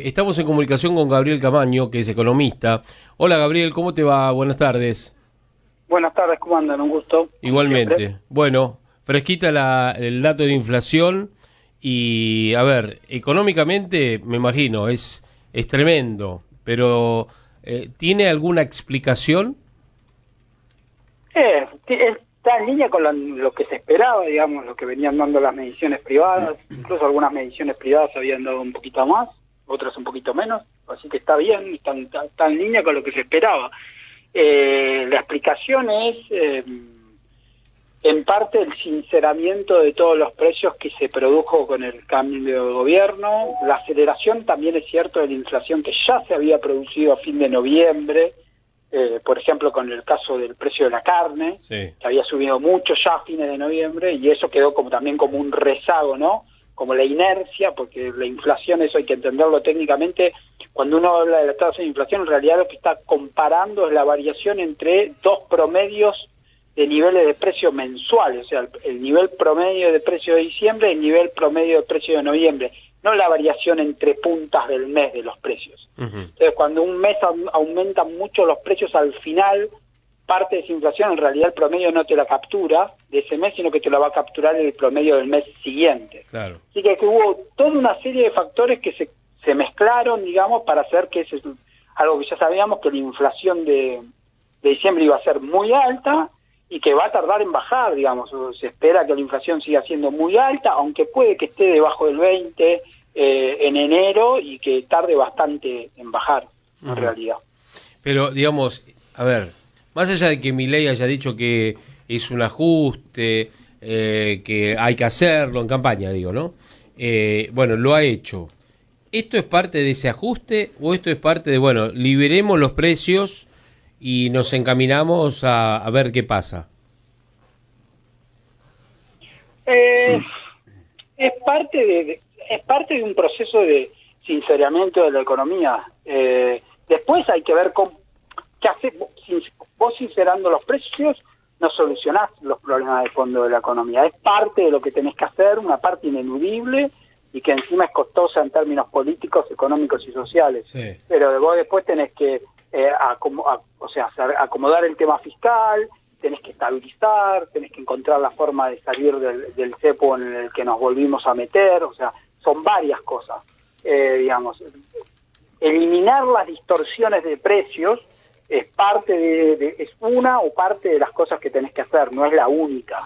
Estamos en comunicación con Gabriel Camaño, que es economista. Hola Gabriel, ¿cómo te va? Buenas tardes. Buenas tardes, ¿cómo andan? Un gusto. Igualmente. Siempre. Bueno, fresquita el dato de inflación y, a ver, económicamente, me imagino, es tremendo, pero ¿tiene alguna explicación? Está en línea con lo que se esperaba, digamos, lo que venían dando las mediciones privadas. Incluso algunas mediciones privadas habían dado un poquito más, otras un poquito menos. Así que está bien, está en línea con lo que se esperaba. La explicación es, en parte, el sinceramiento de todos los precios que se produjo con el cambio de gobierno. La aceleración, también es cierto, de la inflación que ya se había producido a fin de noviembre. Por ejemplo, con el caso del precio de la carne, Sí. que había subido mucho ya a fines de noviembre, y eso quedó también como un rezago, ¿no? Como la inercia, porque la inflación, eso hay que entenderlo técnicamente. Cuando uno habla de la tasa de inflación, en realidad lo que está comparando es la variación entre dos promedios de niveles de precio mensuales, o sea, el nivel promedio de precio de diciembre y el nivel promedio de precio de noviembre, no la variación entre puntas del mes de los precios. Ujú. Entonces, cuando un mes aumentan mucho los precios, al final, parte de esa inflación, en realidad el promedio no te la captura de ese mes, sino que te la va a capturar el promedio del mes siguiente. Claro. Así que hubo toda una serie de factores que se mezclaron, digamos, para hacer que ese es algo que ya sabíamos, que la inflación de diciembre iba a ser muy alta y que va a tardar en bajar, digamos. Se espera que la inflación siga siendo muy alta, aunque puede que esté debajo del 20 en enero, y que tarde bastante en bajar, en realidad. Pero, digamos, a ver, más allá de que Milei haya dicho que es un ajuste, que hay que hacerlo en campaña, digo, ¿no? Bueno, lo ha hecho. ¿Esto es parte de ese ajuste o esto es parte de, bueno, liberemos los precios y nos encaminamos a ver qué pasa? Es parte de un proceso de sinceramiento de la economía. Después hay que ver qué hacer. Vos sincerando los precios no solucionás los problemas de fondo de la economía. Es parte de lo que tenés que hacer, una parte ineludible y que encima es costosa en términos políticos, económicos y sociales. Sí. Pero vos después tenés que acomodar el tema fiscal, tenés que estabilizar, tenés que encontrar la forma de salir del cepo en el que nos volvimos a meter. O sea, son varias cosas. Digamos, eliminar las distorsiones de precios es parte es una o parte de las cosas que tenés que hacer, no es la única.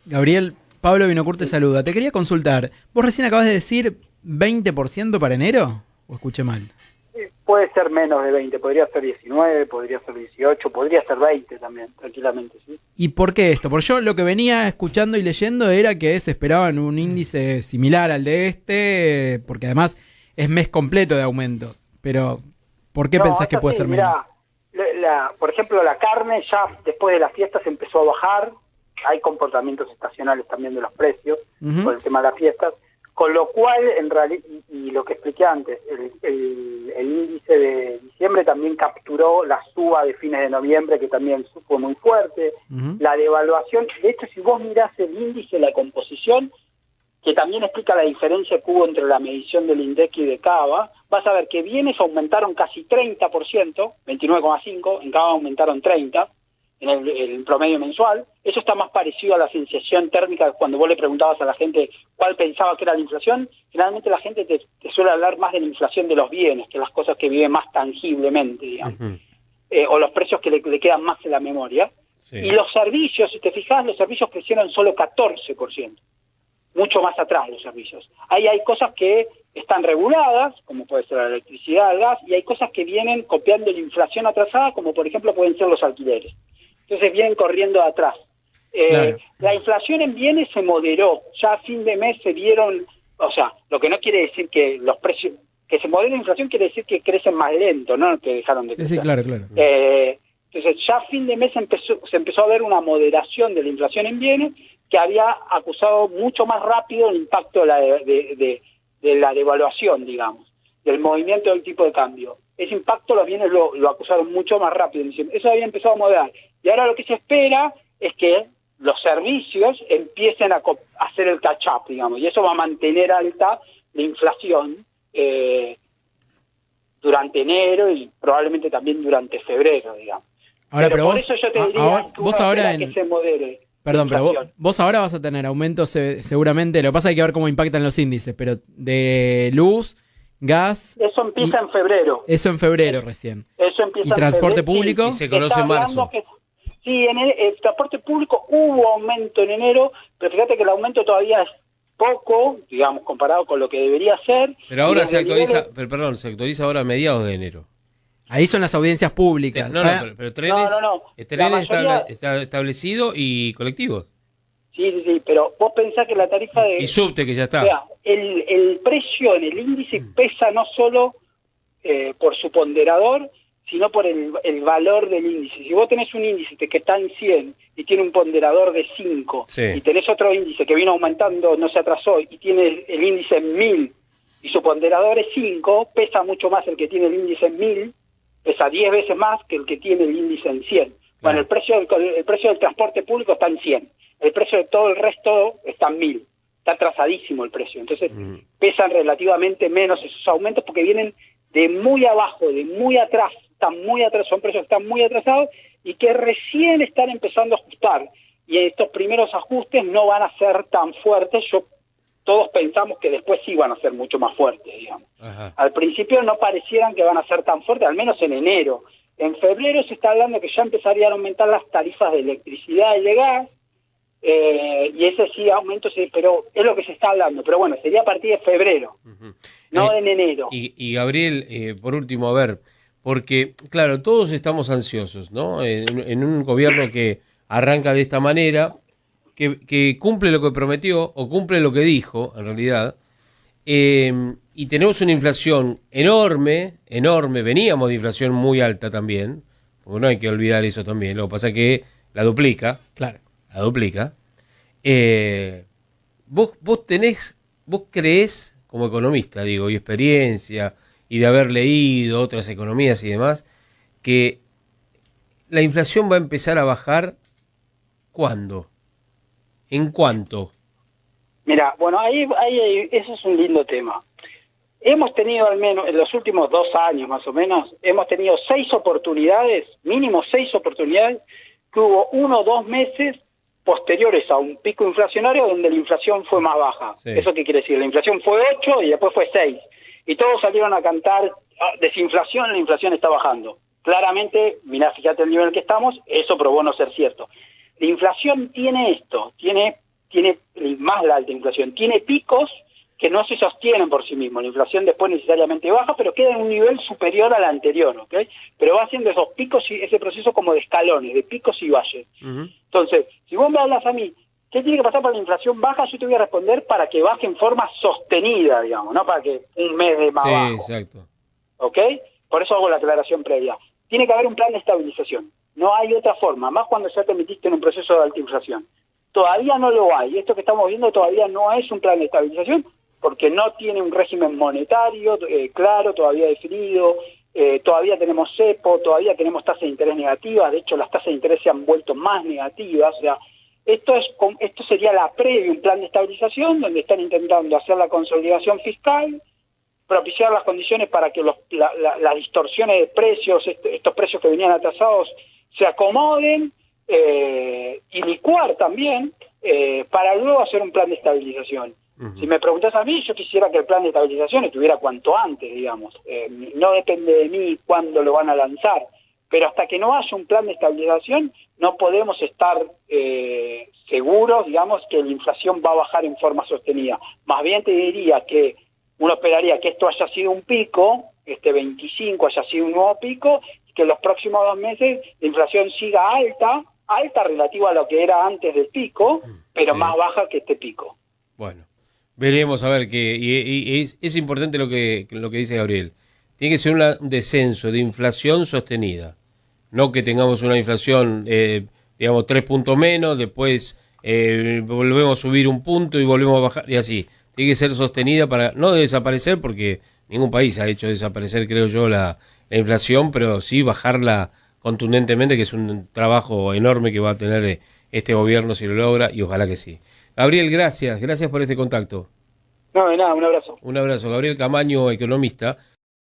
Gabriel, Pablo Vinocur te saluda. Te quería consultar. ¿Vos recién acabas de decir 20% para enero? ¿O escuché mal? Puede ser menos de 20, podría ser 19, podría ser 18, podría ser 20 también, tranquilamente, ¿sí? ¿Y por qué esto? Porque yo lo que venía escuchando y leyendo era que se esperaban un índice similar al de este, porque además es mes completo de aumentos. Pero, ¿por qué pensás que puede ser menos? Por ejemplo, la carne ya después de las fiestas empezó a bajar. Hay comportamientos estacionales también de los precios por el tema de las fiestas, con lo cual, en realidad, y lo que expliqué antes, el índice de diciembre también capturó la suba de fines de noviembre, que también fue muy fuerte. La devaluación, de hecho, si vos mirás el índice, la composición, que también explica la diferencia que hubo entre la medición del INDEC y de Cava, vas a ver que bienes aumentaron casi 30%, 29,5%, en Cava aumentaron 30%, en el promedio mensual. Eso está más parecido a la sensación térmica. Cuando vos le preguntabas a la gente cuál pensaba que era la inflación, generalmente la gente te suele hablar más de la inflación de los bienes, que las cosas que vive más tangiblemente, digamos. O los precios que le quedan más en la memoria. Sí. Y los servicios, si te fijas, los servicios crecieron solo 14%. Mucho más atrás los servicios. Ahí hay cosas que están reguladas, como puede ser la electricidad, el gas, y hay cosas que vienen copiando la inflación atrasada, como por ejemplo pueden ser los alquileres. Entonces vienen corriendo de atrás. Claro. La inflación en bienes se moderó. Ya a fin de mes se vieron, o sea, lo que no quiere decir que los precios, que se modere la inflación quiere decir que crecen más lento, ¿no? Que dejaron de crecer. Sí, claro. Entonces ya a fin de mes se empezó a ver una moderación de la inflación en bienes, que había acusado mucho más rápido el impacto de la devaluación, digamos, del movimiento del tipo de cambio. Ese impacto los bienes lo acusaron mucho más rápido. Eso había empezado a moderar. Y ahora lo que se espera es que los servicios empiecen a hacer el catch-up, digamos, y eso va a mantener alta la inflación, durante enero y probablemente también durante febrero, digamos. Ahora, pero por vos, eso yo te diría que vos uno ahora espera que se modere. Perdón, pero inflación. vos ahora vas a tener aumentos seguramente, lo que pasa es que hay que ver cómo impactan los índices, pero de luz, gas... Eso empieza en febrero. Eso en febrero recién. Eso empieza ¿Y transporte en febrero, público? Y se conoce en marzo. Sí, en el transporte público hubo aumento en enero, pero fíjate que el aumento todavía es poco, digamos, comparado con lo que debería ser. Pero ahora se actualiza, se actualiza ahora a mediados de enero. Ahí son las audiencias públicas. No, pero trenes, trenes mayoría... está establecido y colectivos. Sí, pero vos pensás que la tarifa de... Y subte, que ya está. O sea, el precio en el índice pesa no solo por su ponderador, sino por el valor del índice. Si vos tenés un índice que está en 100 y tiene un ponderador de 5, sí, y tenés otro índice que vino aumentando, no se atrasó, y tiene el índice en 1000 y su ponderador es 5, pesa mucho más el que tiene el índice en 1000, pesa 10 veces más que el que tiene el índice en 100. Bueno, el precio del transporte público está en 100. El precio de todo el resto está en 1000. Está atrasadísimo el precio. Entonces, pesan relativamente menos esos aumentos porque vienen de muy abajo, de muy atrás. Son precios que están muy atrasados y que recién están empezando a ajustar. Y estos primeros ajustes no van a ser tan fuertes. Todos pensamos que después sí van a ser mucho más fuertes, digamos. Ajá. Al principio no parecieran que van a ser tan fuertes, al menos en enero. En febrero se está hablando que ya empezarían a aumentar las tarifas de electricidad y de gas, y ese sí aumento, sí, pero es lo que se está hablando. Pero bueno, sería a partir de febrero, no en enero. Y Gabriel, por último, a ver, porque, claro, todos estamos ansiosos, ¿no? En un gobierno que arranca de esta manera, que cumple lo que prometió, o cumple lo que dijo, en realidad, y tenemos una inflación enorme, veníamos de inflación muy alta también, porque no hay que olvidar eso también, lo que pasa es que la duplica, claro. La duplica. Vos creés, como economista, digo, y experiencia, y de haber leído otras economías y demás, que la inflación va a empezar a bajar, ¿cuándo? ¿En cuánto? Mira, bueno, ahí eso es un lindo tema. Hemos tenido al menos, en los últimos 2 años más o menos, hemos tenido 6 oportunidades, mínimo 6 oportunidades, que hubo 1 o 2 meses posteriores a un pico inflacionario donde la inflación fue más baja. Sí. ¿Eso qué quiere decir? La inflación fue 8 y después fue 6. Y todos salieron a cantar, desinflación, la inflación está bajando. Claramente, mirá, fíjate el nivel que estamos, eso probó no ser cierto. La inflación tiene esto, tiene más la alta inflación, tiene picos que no se sostienen por sí mismos. La inflación después necesariamente baja, pero queda en un nivel superior al anterior, ¿ok? Pero va haciendo esos picos y ese proceso como de escalones, de picos y valles. Entonces, si vos me hablas a mí, ¿qué tiene que pasar para que la inflación baja? Yo te voy a responder para que baje en forma sostenida, digamos, no para que un mes de más bajo. Sí, exacto. ¿Ok? Por eso hago la aclaración previa. Tiene que haber un plan de estabilización. No hay otra forma, más cuando ya te metiste en un proceso de alta inflación. Todavía no lo hay. Esto que estamos viendo todavía no es un plan de estabilización porque no tiene un régimen monetario claro, todavía definido. Todavía tenemos cepo, todavía tenemos tasas de interés negativas. De hecho, las tasas de interés se han vuelto más negativas. O sea, esto sería la previa, un plan de estabilización donde están intentando hacer la consolidación fiscal, propiciar las condiciones para que las distorsiones de precios, estos precios que venían atrasados, se acomoden, y licuar también, para luego hacer un plan de estabilización. Si me preguntas a mí, yo quisiera que el plan de estabilización estuviera cuanto antes, digamos. No depende de mí cuándo lo van a lanzar, pero hasta que no haya un plan de estabilización no podemos estar seguros, digamos, que la inflación va a bajar en forma sostenida. Más bien te diría que uno esperaría que esto haya sido un pico, este 25 haya sido un nuevo pico, y que en los próximos 2 meses la inflación siga alta relativa a lo que era antes del pico, pero sí, más baja que este pico. Bueno, veremos a ver y es importante lo que dice Gabriel. Tiene que ser un descenso de inflación sostenida, no que tengamos una inflación, digamos, 3 puntos menos, después volvemos a subir 1 punto y volvemos a bajar, y así. Tiene que ser sostenida para no desaparecer, porque ningún país ha hecho desaparecer, creo yo, la inflación, pero sí bajarla contundentemente, que es un trabajo enorme que va a tener este gobierno si lo logra, y ojalá que sí. Gabriel, gracias por este contacto. No, de nada, un abrazo. Un abrazo. Gabriel Camaño, economista.